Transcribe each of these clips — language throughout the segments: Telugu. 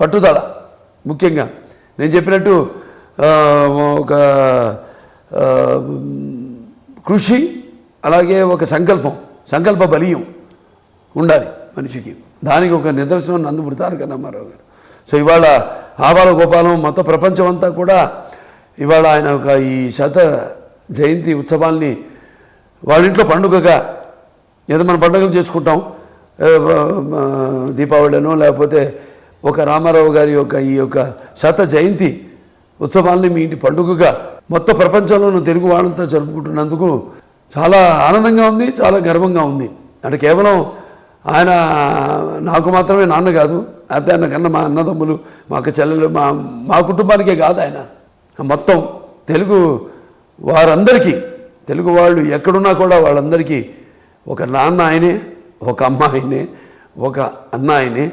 పట్టుదల ముఖ్యంగా నేను చెప్పినట్టు ఒక కృషి అలాగే ఒక సంకల్ప బలీయం ఉండాలి మనిషికి. దానికి ఒక నిదర్శనం నందమూరి తారక రామారావు గారు. సో ఇవాళ ఆబాల గోపాలం మొత్తం ప్రపంచం అంతా కూడా ఇవాళ ఆయన ఒక ఈ శత జయంతి ఉత్సవాల్ని వాళ్ళ ఇంట్లో పండుగగా ఏదో మనం పండుగలు చేసుకుంటాం, దీపావళినో లేకపోతే ఒక రామారావు గారి యొక్క ఈ యొక్క శత జయంతి ఉత్సవాల్ని మీ ఇంటి పండుగగా మొత్తం ప్రపంచంలోనూ తెలుగు వాళ్ళంతా జరుపుకుంటున్నందుకు చాలా ఆనందంగా ఉంది, చాలా గర్వంగా ఉంది. అంటే కేవలం ఆయన నాకు మాత్రమే నాన్న కాదు, అయితే ఆయన కన్నా మా అన్నదమ్ములు, మా అక్క చెల్లెలు, మా కుటుంబానికే కాదు, ఆయన మొత్తం తెలుగు వారందరికీ, తెలుగు వాళ్ళు ఎక్కడున్నా కూడా వాళ్ళందరికీ ఒక నాన్న ఆయనే, ఒక అమ్మ ఆయనే, ఒక అన్న ఆయనే.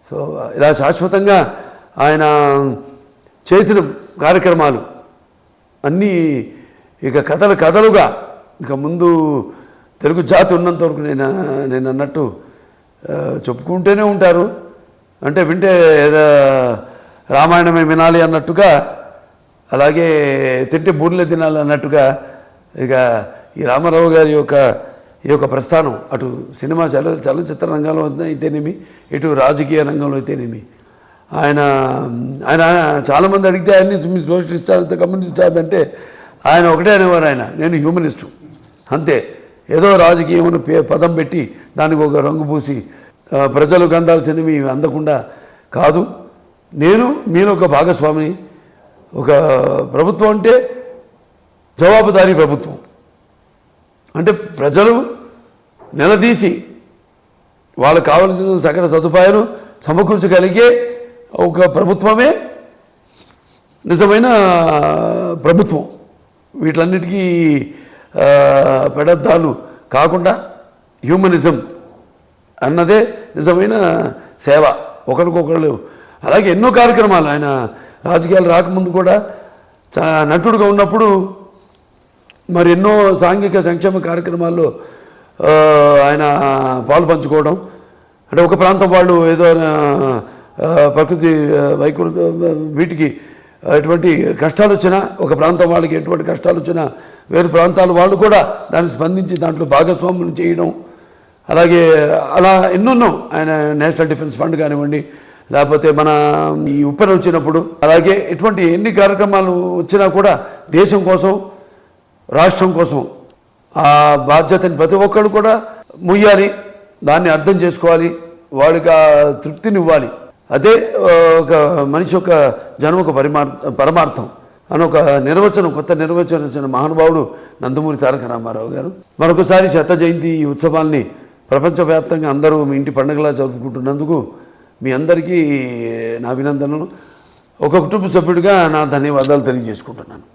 సో ఇలా శాశ్వతంగా ఆయన చేసిన కార్యక్రమాలు అన్నీ ఇక కథలుగా ఇక ముందు తెలుగు జాతి ఉన్నంత వరకు నేను అన్నట్టు చెప్పుకుంటూనే ఉంటారు. అంటే వింటే రామాయణమే వినాలి అన్నట్టుగా, అలాగే తింటే బూర్లే తినాలి అన్నట్టుగా ఇక ఈ రామారావు గారి ఈ యొక్క ప్రస్థానం అటు సినిమా చలనచిత్ర రంగంలో అయితేనేమి, ఇటు రాజకీయ రంగంలో అయితేనేమి ఆయన చాలామంది అడిగితే ఆయన్ని సోషలిస్ట్ కమ్యూనిస్ట్ అంటే ఆయన ఒకటే అనేవారు, నేను హ్యూమనిస్టు అంతే. ఏదో రాజకీయం పదం పెట్టి దానికి ఒక రంగు పూసి ప్రజలకు అందాల్సినవి అందకుండా కాదు, నేను మీలో ఒక భాగస్వామిని. ఒక ప్రభుత్వం అంటే జవాబుదారీ ప్రభుత్వం, అంటే ప్రజలు నిలదీసి వాళ్ళకు కావలసిన సకల సదుపాయాలు సమకూర్చగలిగే ఒక ప్రభుత్వమే నిజమైన ప్రభుత్వం. వీటన్నిటికీ పెడద్దాలు కాకుండా హ్యూమనిజం అన్నదే నిజమైన సేవ ఒకరికొకరు. అలాగే ఎన్నో కార్యక్రమాలు ఆయన రాజకీయాలు రాకముందు కూడా నటుడుగా ఉన్నప్పుడు మరి ఎన్నో సాంఘిక సంక్షేమ కార్యక్రమాల్లో ఆయన పాలు పంచుకోవడం. అంటే ఒక ప్రాంతం వాళ్ళు ఏదో ప్రకృతి వీటికి ఎటువంటి కష్టాలు వచ్చినా, ఒక ప్రాంతం వాళ్ళకి ఎటువంటి కష్టాలు వచ్చినా వేరు ప్రాంతాల వాళ్ళు కూడా దాన్ని స్పందించి దాంట్లో భాగస్వాములు చేయడం. అలాగే అలా ఎన్నెన్నో ఆయన నేషనల్ డిఫెన్స్ ఫండ్ కానివ్వండి, లేకపోతే మన ఈ ఉప్పెన వచ్చినప్పుడు, అలాగే ఎటువంటి ఎన్ని కార్యక్రమాలు వచ్చినా కూడా దేశం కోసం, రాష్ట్రం కోసం ఆ బాధ్యతని ప్రతి ఒక్కరు కూడా ముయ్యాలి, దాన్ని అర్థం చేసుకోవాలి, వాడికి ఆ తృప్తినివ్వాలి. అదే ఒక మనిషి యొక్క జన్మ ఒక పరమార్థం అని ఒక కొత్త నిర్వచనం ఇచ్చిన మహానుభావుడు నందమూరి తారక రామారావు గారు. మరొకసారి శత జయంతి ఈ ఉత్సవాల్ని ప్రపంచవ్యాప్తంగా అందరూ మీ ఇంటి పండుగలా జరుపుకుంటున్నందుకు మీ అందరికీ నా అభినందనలు. ఒక కుటుంబ సభ్యుడిగా నా ధన్యవాదాలు తెలియజేసుకుంటున్నాను.